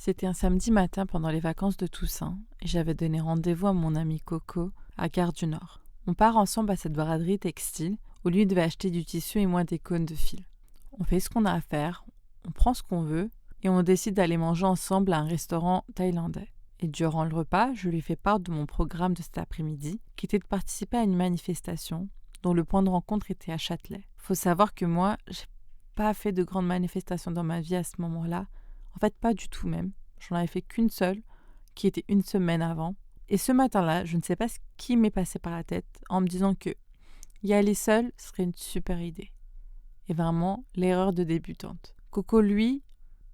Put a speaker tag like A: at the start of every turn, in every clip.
A: C'était un samedi matin pendant les vacances de Toussaint et j'avais donné rendez-vous à mon ami Coco à Gare du Nord. On part ensemble à cette braderie textile où lui devait acheter du tissu et moi des cônes de fil. On fait ce qu'on a à faire, on prend ce qu'on veut et on décide d'aller manger ensemble à un restaurant thaïlandais. Et durant le repas, je lui fais part de mon programme de cet après-midi qui était de participer à une manifestation dont le point de rencontre était à Châtelet. Faut savoir que moi, j'ai pas fait de grandes manifestations dans ma vie à ce moment-là. En fait, pas du tout même. J'en avais fait qu'une seule, qui était une semaine avant. Et ce matin-là, je ne sais pas ce qui m'est passé par la tête en me disant que y aller seule serait une super idée. Et vraiment, l'erreur de débutante. Coco, lui,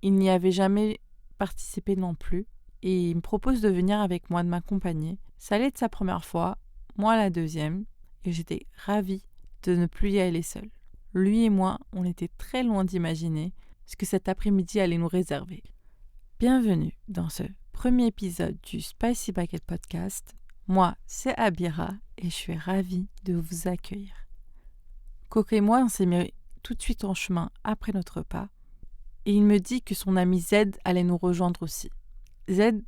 A: il n'y avait jamais participé non plus. Et il me propose de venir avec moi, de m'accompagner. Ça allait être sa première fois, moi la deuxième. Et j'étais ravie de ne plus y aller seule. Lui et moi, on était très loin d'imaginer ce que cet après-midi allait nous réserver. Bienvenue dans ce premier épisode du Spicy Baguette Podcast. Moi, c'est Abira et je suis ravie de vous accueillir. Coco et moi, on s'est mis tout de suite en chemin après notre repas et il me dit que son ami Z allait nous rejoindre aussi. Z,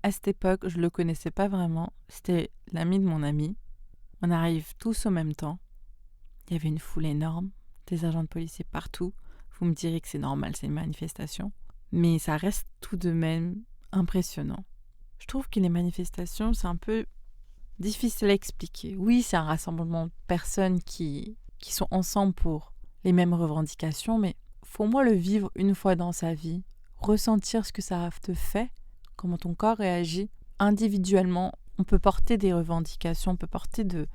A: à cette époque, je le connaissais pas vraiment, c'était l'ami de mon ami. On arrive tous au même temps. Il y avait une foule énorme, des agents de policiers partout. Vous me direz que c'est normal, c'est une manifestation. Mais ça reste tout de même impressionnant. Je trouve que les manifestations, c'est un peu difficile à expliquer. Oui, c'est un rassemblement de personnes qui sont ensemble pour les mêmes revendications, mais faut moins le vivre une fois dans sa vie, ressentir ce que ça te fait, comment ton corps réagit. Individuellement, on peut porter des revendications, on peut porter de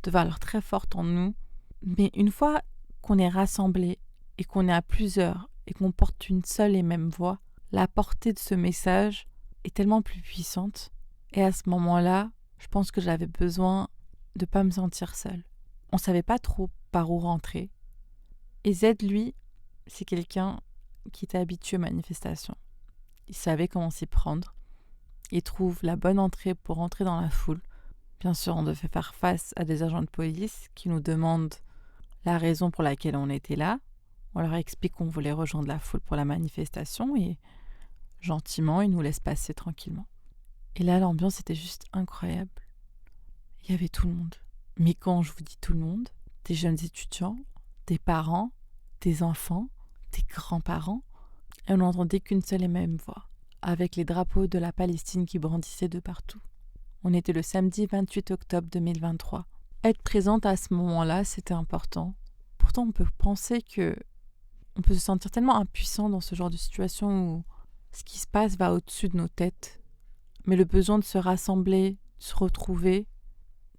A: valeurs très fortes en nous, mais une fois qu'on est rassemblés et qu'on est à plusieurs et qu'on porte une seule et même voix, la portée de ce message est tellement plus puissante. Et à ce moment-là, je pense que j'avais besoin de ne pas me sentir seule. On ne savait pas trop par où rentrer. Et Z, lui, c'est quelqu'un qui était habitué aux manifestations. Il savait comment s'y prendre. Il trouve la bonne entrée pour entrer dans la foule. Bien sûr, on devait faire face à des agents de police qui nous demandent la raison pour laquelle on était là. On leur explique qu'on voulait rejoindre la foule pour la manifestation et gentiment, ils nous laissent passer tranquillement. Et là, l'ambiance était juste incroyable. Il y avait tout le monde. Mais quand je vous dis tout le monde, des jeunes étudiants, des parents, des enfants, des grands-parents, et on n'entendait qu'une seule et même voix, avec les drapeaux de la Palestine qui brandissaient de partout. On était le samedi 28 octobre 2023. Être présente à ce moment-là, c'était important. Pourtant, on peut penser que on peut se sentir tellement impuissant dans ce genre de situation où ce qui se passe va au-dessus de nos têtes. Mais le besoin de se rassembler, de se retrouver,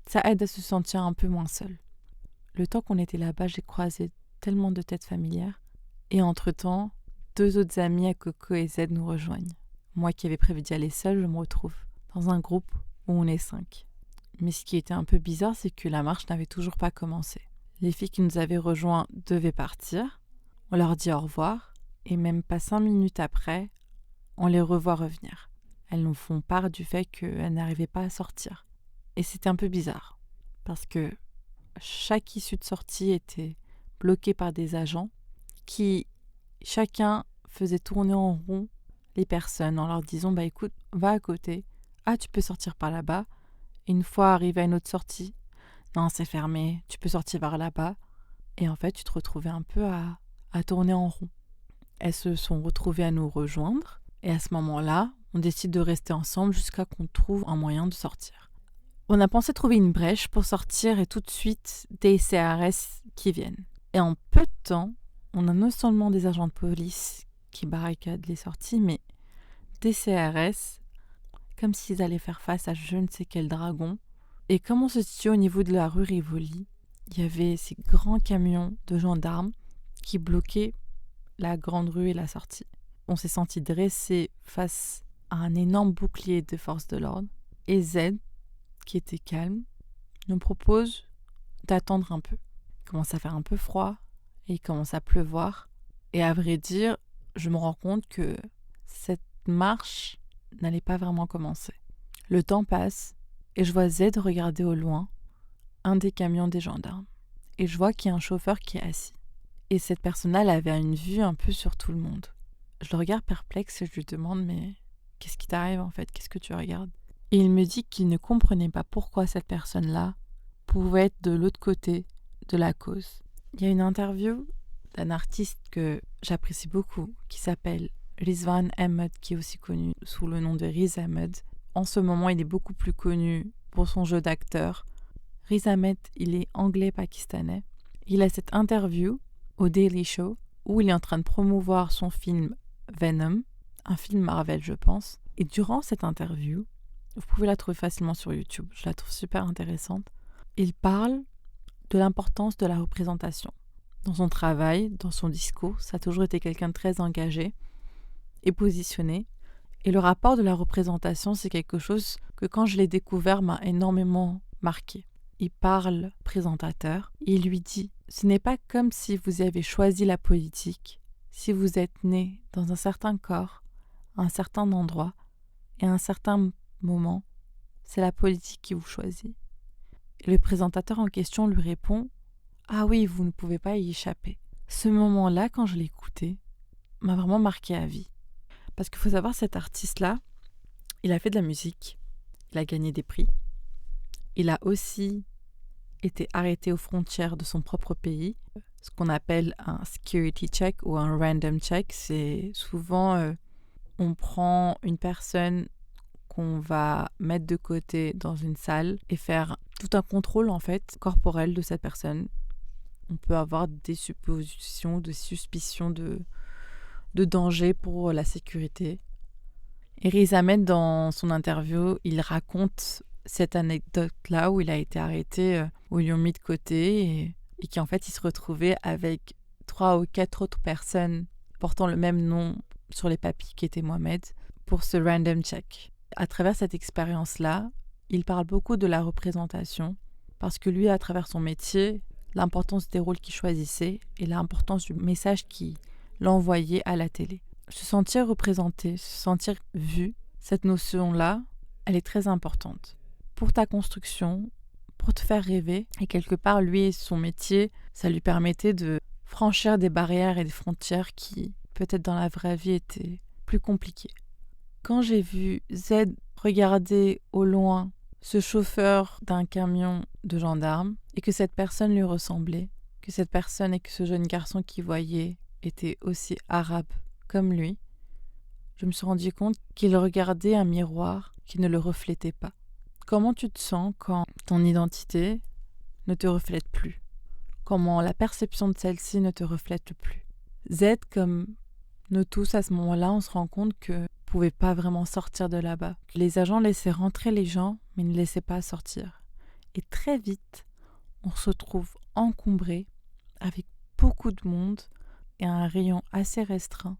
A: ça aide à se sentir un peu moins seul. Le temps qu'on était là-bas, j'ai croisé tellement de têtes familières. Et entre-temps, 2 autres amis à Coco et Z nous rejoignent. Moi qui avais prévu d'y aller seule, je me retrouve dans un groupe où on est 5. Mais ce qui était un peu bizarre, c'est que la marche n'avait toujours pas commencé. Les filles qui nous avaient rejoints devaient partir. On leur dit au revoir, et même pas 5 minutes après, on les revoit revenir. Elles nous font part du fait qu'elles n'arrivaient pas à sortir. Et c'était un peu bizarre, parce que chaque issue de sortie était bloquée par des agents qui, chacun, faisait tourner en rond les personnes en leur disant « écoute, va à côté. Ah, tu peux sortir par là-bas. » Et une fois arrivé à une autre sortie, « Non, c'est fermé. Tu peux sortir par là-bas. » Et en fait, tu te retrouvais un peu à tourner en rond. Elles se sont retrouvées à nous rejoindre et à ce moment-là, on décide de rester ensemble jusqu'à qu'on trouve un moyen de sortir. On a pensé trouver une brèche pour sortir et tout de suite des CRS qui viennent. Et en peu de temps, on a non seulement des agents de police qui barricadent les sorties, mais des CRS comme s'ils allaient faire face à je ne sais quel dragon. Et comme on se situe au niveau de la rue Rivoli, il y avait ces grands camions de gendarmes qui bloquaient la grande rue et la sortie. On s'est senti dressé face à un énorme bouclier de forces de l'ordre. Et Z, qui était calme, nous propose d'attendre un peu. Il commence à faire un peu froid et il commence à pleuvoir. Et à vrai dire, je me rends compte que cette marche n'allait pas vraiment commencer. Le temps passe et je vois Z regarder au loin un des camions des gendarmes. Et je vois qu'il y a un chauffeur qui est assis. Et cette personne-là, elle avait une vue un peu sur tout le monde. Je le regarde perplexe et je lui demande « Mais qu'est-ce qui t'arrive en fait? Qu'est-ce que tu regardes ?» Et il me dit qu'il ne comprenait pas pourquoi cette personne-là pouvait être de l'autre côté de la cause. Il y a une interview d'un artiste que j'apprécie beaucoup qui s'appelle Rizwan Ahmed, qui est aussi connu sous le nom de Riz Ahmed. En ce moment, il est beaucoup plus connu pour son jeu d'acteur. Riz Ahmed, il est anglais-pakistanais. Il a cette interview au Daily Show où il est en train de promouvoir son film Venom, un film Marvel, je pense. Et durant cette interview, vous pouvez la trouver facilement sur YouTube, je la trouve super intéressante, il parle de l'importance de la représentation. Dans son travail, dans son discours, ça a toujours été quelqu'un de très engagé et positionné. Et le rapport de la représentation, c'est quelque chose que quand je l'ai découvert, m'a énormément marqué. Il parle présentateur, et il lui dit « Ce n'est pas comme si vous avez choisi la politique, si vous êtes né dans un certain corps, à un certain endroit, et à un certain moment, c'est la politique qui vous choisit. » Et le présentateur en question lui répond « Ah oui, vous ne pouvez pas y échapper. » Ce moment-là, quand je l'ai écouté, m'a vraiment marqué à vie. Parce qu'il faut savoir, cet artiste-là, il a fait de la musique, il a gagné des prix, il a aussi été arrêté aux frontières de son propre pays, ce qu'on appelle un security check ou un random check. C'est souvent, on prend une personne qu'on va mettre de côté dans une salle et faire tout un contrôle en fait corporel de cette personne. On peut avoir des suppositions, des suspicions de danger pour la sécurité. Et Riz Ahmed, dans son interview, il raconte cette anecdote-là où il a été arrêté, où ils l'ont mis de côté et qu'en fait, il se retrouvait avec 3 ou 4 autres personnes portant le même nom sur les papiers qui étaient Mohamed pour ce random check. À travers cette expérience-là, il parle beaucoup de la représentation parce que lui, à travers son métier, l'importance des rôles qu'il choisissait et l'importance du message qu'il envoyait à la télé. Se sentir représenté, se sentir vu, cette notion-là, elle est très importante. Pour ta construction, pour te faire rêver, et quelque part, lui et son métier, ça lui permettait de franchir des barrières et des frontières qui, peut-être dans la vraie vie, étaient plus compliquées. Quand j'ai vu Z regarder au loin ce chauffeur d'un camion de gendarmes et que cette personne lui ressemblait, que cette personne et que ce jeune garçon qu'il voyait était aussi arabe comme lui, je me suis rendu compte qu'il regardait un miroir qui ne le reflétait pas. Comment tu te sens quand ton identité ne te reflète plus? Comment la perception de celle-ci ne te reflète plus? Z, comme nous tous à ce moment-là, on se rend compte que ne pouvait pas vraiment sortir de là-bas. Les agents laissaient rentrer les gens, mais ne laissaient pas sortir. Et très vite, on se retrouve encombré avec beaucoup de monde et un rayon assez restreint,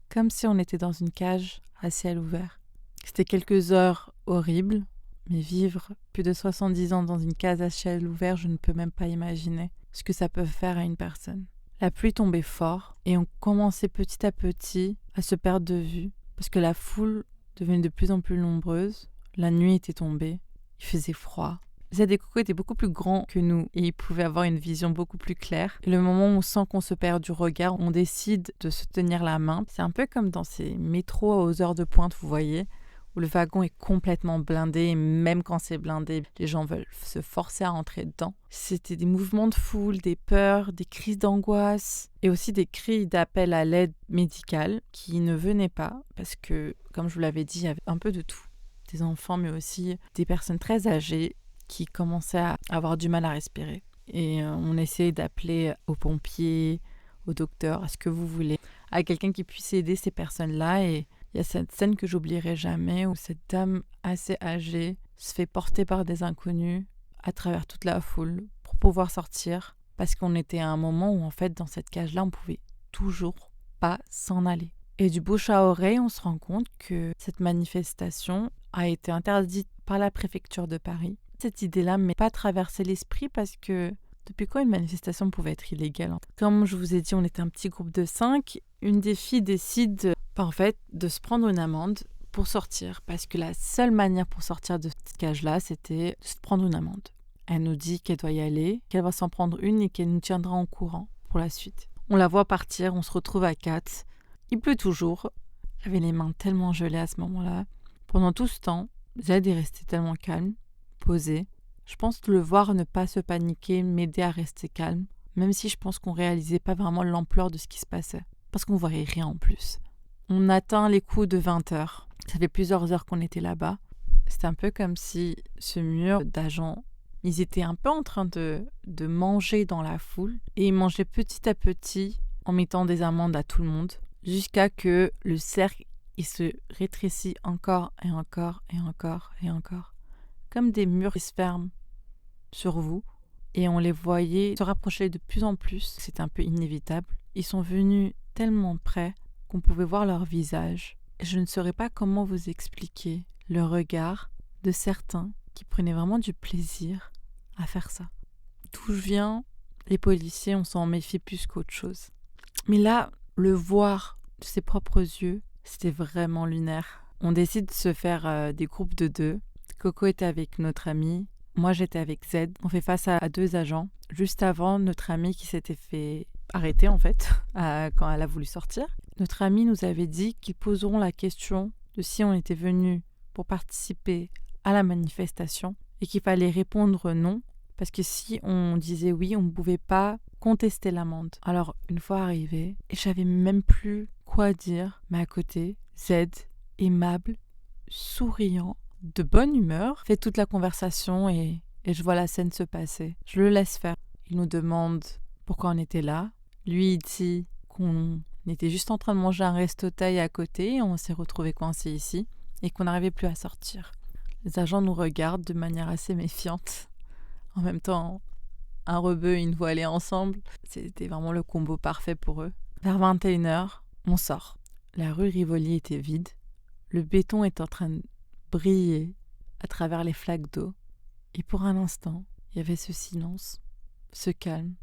A: comme si on était dans une cage à ciel ouvert. C'était quelques heures horribles, mais vivre plus de 70 ans dans une cage à ciel ouvert, je ne peux même pas imaginer ce que ça peut faire à une personne. La pluie tombait fort et on commençait petit à petit à se perdre de vue parce que la foule devenait de plus en plus nombreuse. La nuit était tombée, il faisait froid. Z et Coco étaient beaucoup plus grands que nous et ils pouvaient avoir une vision beaucoup plus claire. Et le moment où on sent qu'on se perd du regard, on décide de se tenir la main. C'est un peu comme dans ces métros aux heures de pointe, vous voyez, où le wagon est complètement blindé et même quand c'est blindé, les gens veulent se forcer à entrer dedans. C'était des mouvements de foule, des peurs, des crises d'angoisse et aussi des cris d'appel à l'aide médicale qui ne venaient pas parce que, comme je vous l'avais dit, il y avait un peu de tout. Des enfants mais aussi des personnes très âgées qui commençaient à avoir du mal à respirer. Et on essayait d'appeler aux pompiers, aux docteurs, à ce que vous voulez, à quelqu'un qui puisse aider ces personnes-là. Et il y a cette scène que j'oublierai jamais où cette dame assez âgée se fait porter par des inconnus à travers toute la foule pour pouvoir sortir parce qu'on était à un moment où en fait dans cette cage-là on pouvait toujours pas s'en aller. Et du bouche à oreille, on se rend compte que cette manifestation a été interdite par la préfecture de Paris. Cette idée-là ne m'est pas traversé l'esprit parce que depuis quand une manifestation pouvait être illégale? Comme je vous ai dit, on était un petit groupe de 5. Une des filles décide en fait de se prendre une amende pour sortir parce que la seule manière pour sortir de cette cage-là, c'était de se prendre une amende. Elle nous dit qu'elle doit y aller, qu'elle va s'en prendre une et qu'elle nous tiendra en courant pour la suite. On la voit partir, on se retrouve à 4 Il pleut toujours. J'avais les mains tellement gelées à ce moment-là. Pendant tout ce temps, Zed est resté tellement calme, posé. Je pense que le voir ne pas se paniquer m'aidait à rester calme, même si je pense qu'on réalisait pas vraiment l'ampleur de ce qui se passait, parce qu'on voyait rien en plus. On atteint les coups de 20 heures. Ça fait plusieurs heures qu'on était là-bas. C'était un peu comme si ce mur d'agents, ils étaient un peu en train de manger dans la foule, et ils mangeaient petit à petit en mettant des amendes à tout le monde, jusqu'à que le cercle il se rétrécit encore et encore et encore et encore, comme des murs qui se ferment sur vous, et on les voyait se rapprocher de plus en plus. C'était un peu inévitable. Ils sont venus tellement près qu'on pouvait voir leur visage. Je ne saurais pas comment vous expliquer le regard de certains qui prenaient vraiment du plaisir à faire ça. D'où je viens, les policiers, on s'en méfie plus qu'autre chose. Mais là, le voir de ses propres yeux, c'était vraiment lunaire. On décide de se faire des groupes de 2. Coco était avec notre amie, moi j'étais avec Zed. On fait face à 2 agents. Juste avant, notre amie qui s'était fait arrêter en fait, quand elle a voulu sortir. Notre amie nous avait dit qu'ils poseront la question de si on était venu pour participer à la manifestation et qu'il fallait répondre non, parce que si on disait oui, on ne pouvait pas contester l'amende. Alors, une fois arrivée, j'avais même plus quoi dire, mais à côté, Zed, aimable, souriant, de bonne humeur, fait toute la conversation et je vois la scène se passer. Je le laisse faire. Il nous demande pourquoi on était là. Lui, il dit qu'on était juste en train de manger un resto-taille à côté, on s'est retrouvés coincés ici et qu'on n'arrivait plus à sortir. Les agents nous regardent de manière assez méfiante. En même temps, un rebeu et une voilée ensemble, c'était vraiment le combo parfait pour eux. Vers 21h, on sort. La rue Rivoli était vide. Le béton est en train de briller à travers les flaques d'eau. Et pour un instant, il y avait ce silence, ce calme.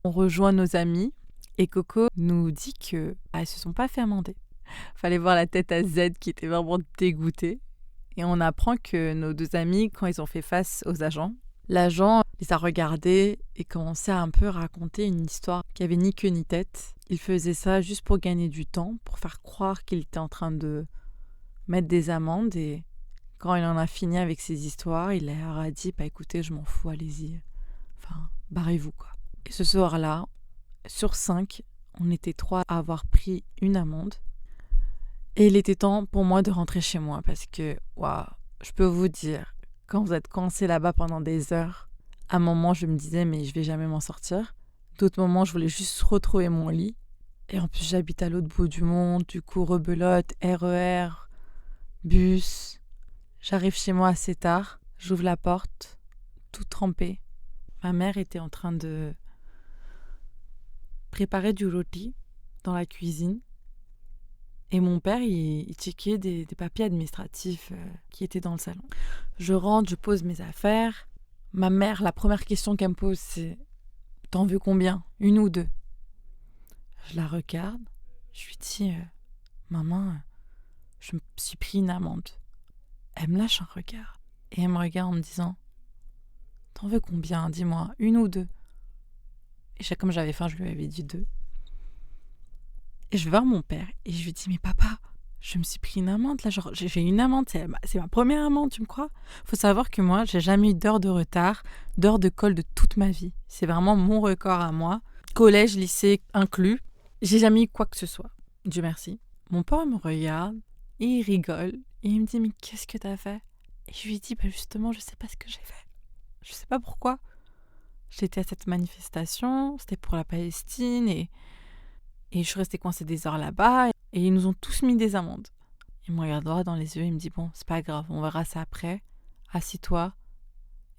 A: On rejoint nos amis et Coco nous dit qu'elles ne se sont pas fait amender. Fallait voir la tête à Z qui était vraiment dégoûté. Et on apprend que nos 2 amis, quand ils ont fait face aux agents, l'agent les a regardés et commençait à un peu raconter une histoire qui avait ni queue ni tête. Il faisait ça juste pour gagner du temps, pour faire croire qu'il était en train de mettre des amendes. Et quand il en a fini avec ses histoires, il leur a dit « Bah écoutez, je m'en fous, allez-y. Enfin, barrez-vous quoi ». Et ce soir-là, sur 5, on était 3 à avoir pris une amende. Et il était temps pour moi de rentrer chez moi parce que, waouh, je peux vous dire, quand vous êtes coincé là-bas pendant des heures, à un moment, je me disais, mais je vais jamais m'en sortir. D'autres moments, je voulais juste retrouver mon lit. Et en plus, j'habite à l'autre bout du monde, du coup, rebelote, RER, bus. J'arrive chez moi assez tard, j'ouvre la porte, toute trempée. Ma mère était en train de préparer du rôti dans la cuisine. Et mon père, il checkait des papiers administratifs qui étaient dans le salon. Je rentre, je pose mes affaires. Ma mère, la première question qu'elle me pose, c'est « T'en veux combien ? 1 ou 2 ?» Je la regarde. Je lui dis « Maman, je me suis pris une amende. » Elle me lâche un regard. Et elle me regarde en me disant « T'en veux combien ? Dis-moi, 1 ou 2 ?» Et comme j'avais faim, je lui avais dit 2. Et je vais voir mon père et je lui dis « Mais papa, je me suis pris une amende là, genre j'ai une amende, c'est ma première amende, tu me crois ? Faut savoir que moi, j'ai jamais eu d'heure de retard, d'heure de colle de toute ma vie. C'est vraiment mon record à moi. Collège, lycée inclus, j'ai jamais eu quoi que ce soit. Dieu merci. » Mon père me regarde et il rigole et il me dit « Mais qu'est-ce que t'as fait ?» Et je lui dis « Bah justement, je sais pas ce que j'ai fait. Je sais pas pourquoi. J'étais à cette manifestation, c'était pour la Palestine et je suis restée coincée des heures là-bas et ils nous ont tous mis des amendes. » Il me regarde droit dans les yeux et il me dit « Bon, c'est pas grave, on verra ça après. Assis-toi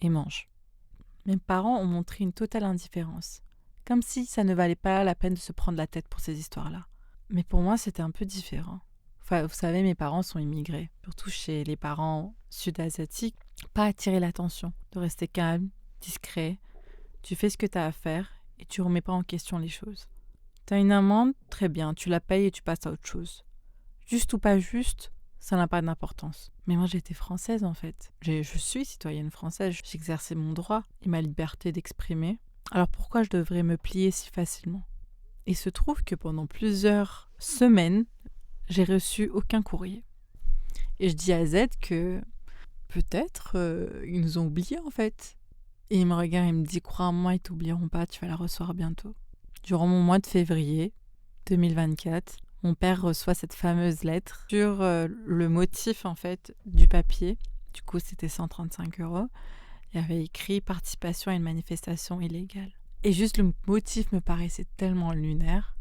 A: et mange. » Mes parents ont montré une totale indifférence, comme si ça ne valait pas la peine de se prendre la tête pour ces histoires-là. Mais pour moi, c'était un peu différent. Enfin, vous savez, mes parents sont immigrés, surtout chez les parents sud-asiatiques. Pas attirer l'attention, de rester calme, discret. Tu fais ce que tu as à faire et tu remets pas en question les choses. T'as une amende, très bien, tu la payes et tu passes à autre chose. Juste ou pas juste, ça n'a pas d'importance. Mais moi, j'étais française en fait. Je suis citoyenne française, j'exerçais mon droit et ma liberté d'exprimer. Alors pourquoi je devrais me plier si facilement ? Il se trouve que pendant plusieurs semaines, j'ai reçu aucun courrier. Et je dis à Z que peut-être ils nous ont oubliés en fait. Et il me regarde et me dit, crois-moi, ils t'oublieront pas, tu vas la recevoir bientôt. Durant mon mois de février 2024, mon père reçoit cette fameuse lettre sur le motif en fait du papier. Du coup, c'était 135 €. Il y avait écrit participation à une manifestation illégale. Et juste le motif me paraissait tellement lunaire.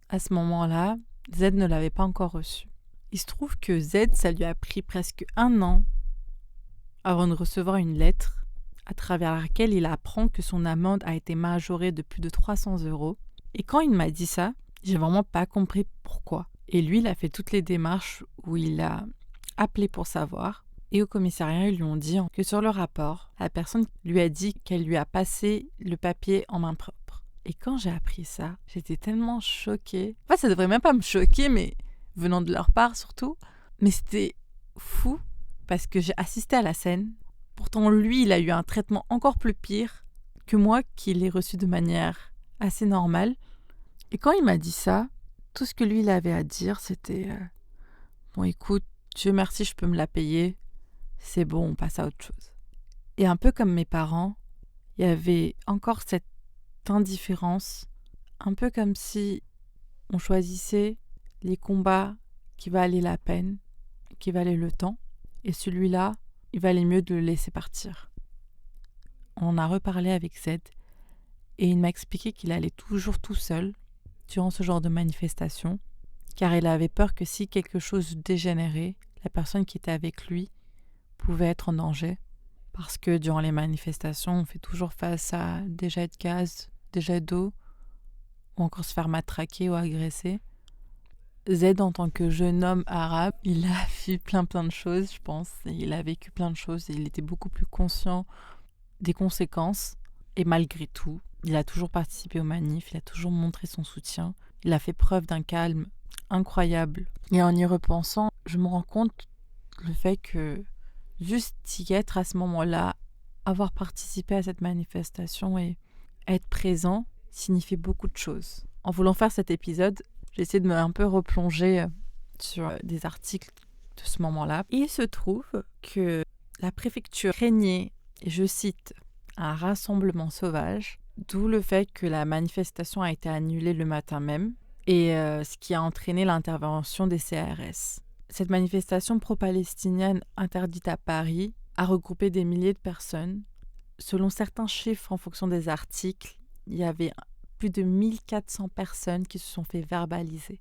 A: À ce moment-là, Z ne l'avait pas encore reçu. Il se trouve que Z, ça lui a pris presque 1 an avant de recevoir une lettre à travers laquelle il apprend que son amende a été majorée de plus de 300 €. Et quand il m'a dit ça, j'ai vraiment pas compris pourquoi. Et lui, il a fait toutes les démarches où il a appelé pour savoir. Et au commissariat, ils lui ont dit que sur le rapport, la personne lui a dit qu'elle lui a passé le papier en main propre. Et quand j'ai appris ça, j'étais tellement choquée. Enfin, ça devrait même pas me choquer, mais venant de leur part surtout. Mais c'était fou parce que j'ai assisté à la scène. Pourtant, lui, il a eu un traitement encore plus pire que moi qui l'ai reçu de manière assez normale. Et quand il m'a dit ça, tout ce que lui, il avait à dire, c'était bon, écoute, Dieu merci, je peux me la payer. C'est bon, on passe à autre chose. Et un peu comme mes parents, il y avait encore cette indifférence, un peu comme si on choisissait les combats qui valaient la peine, qui valaient le temps, et celui-là, il valait mieux de le laisser partir. On en a reparlé avec Z, et il m'a expliqué qu'il allait toujours tout seul durant ce genre de manifestation, car il avait peur que si quelque chose dégénérait, la personne qui était avec lui pouvait être en danger. Parce que durant les manifestations, on fait toujours face à des jets de gaz, des jets d'eau, ou encore se faire matraquer ou agresser. Z, en tant que jeune homme arabe, il a vu plein de choses, je pense. Et il a vécu plein de choses et il était beaucoup plus conscient des conséquences. Et malgré tout, il a toujours participé aux manifs, il a toujours montré son soutien. Il a fait preuve d'un calme incroyable. Et en y repensant, je me rends compte le fait que juste y être à ce moment-là, avoir participé à cette manifestation et être présent signifie beaucoup de choses. En voulant faire cet épisode, j'ai essayé de me un peu replonger sur des articles de ce moment-là. Et il se trouve que la préfecture craignait, et je cite, un rassemblement sauvage, d'où le fait que la manifestation a été annulée le matin même, et ce qui a entraîné l'intervention des CRS. Cette manifestation pro-palestinienne interdite à Paris a regroupé des milliers de personnes. Selon certains chiffres, en fonction des articles, il y avait plus de 1400 personnes qui se sont fait verbaliser.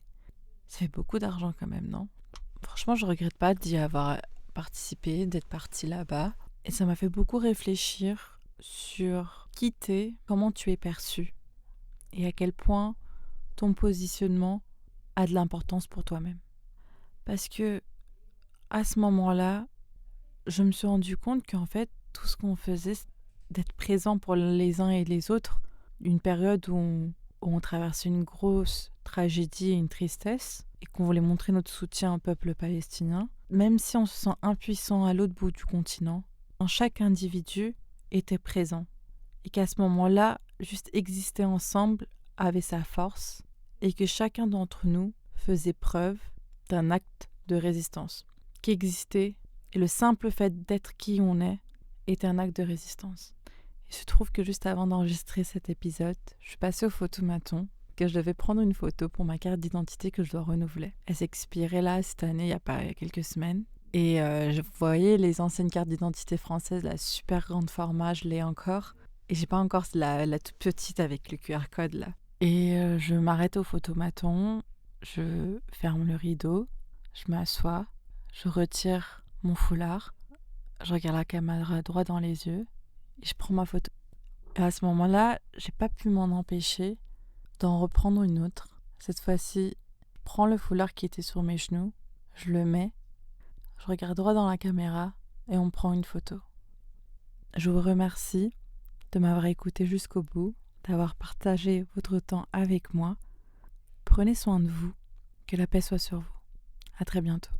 A: Ça fait beaucoup d'argent quand même, non? Franchement, je ne regrette pas d'y avoir participé, d'être partie là-bas. Et ça m'a fait beaucoup réfléchir sur qui t'es, comment tu es perçu et à quel point ton positionnement a de l'importance pour toi-même. Parce que à ce moment-là, je me suis rendu compte qu'en fait, tout ce qu'on faisait, c'est d'être présent pour les uns et les autres, une période où on traversait une grosse tragédie et une tristesse, et qu'on voulait montrer notre soutien au peuple palestinien, même si on se sent impuissant à l'autre bout du continent, chaque individu était présent. Et qu'à ce moment-là, juste exister ensemble avait sa force, et que chacun d'entre nous faisait preuve d'un acte de résistance qui existait, et le simple fait d'être qui on est un acte de résistance. Il se trouve que juste avant d'enregistrer cet épisode, je suis passée au photomaton, que je devais prendre une photo pour ma carte d'identité que je dois renouveler. Elle s'expirait là cette année, il y a quelques semaines. Et je voyais les anciennes cartes d'identité françaises, la super grande format, je l'ai encore. Et j'ai pas encore la toute petite avec le QR code là. Et je m'arrête au photomaton, je ferme le rideau, je m'assois, je retire mon foulard, je regarde la caméra droit dans les yeux et je prends ma photo. Et à ce moment-là, j'ai pas pu m'en empêcher d'en reprendre une autre. Cette fois-ci, je prends le foulard qui était sur mes genoux, je le mets, je regarde droit dans la caméra et on prend une photo. Je vous remercie de m'avoir écouté jusqu'au bout, d'avoir partagé votre temps avec moi. Prenez soin de vous, que la paix soit sur vous. À très bientôt.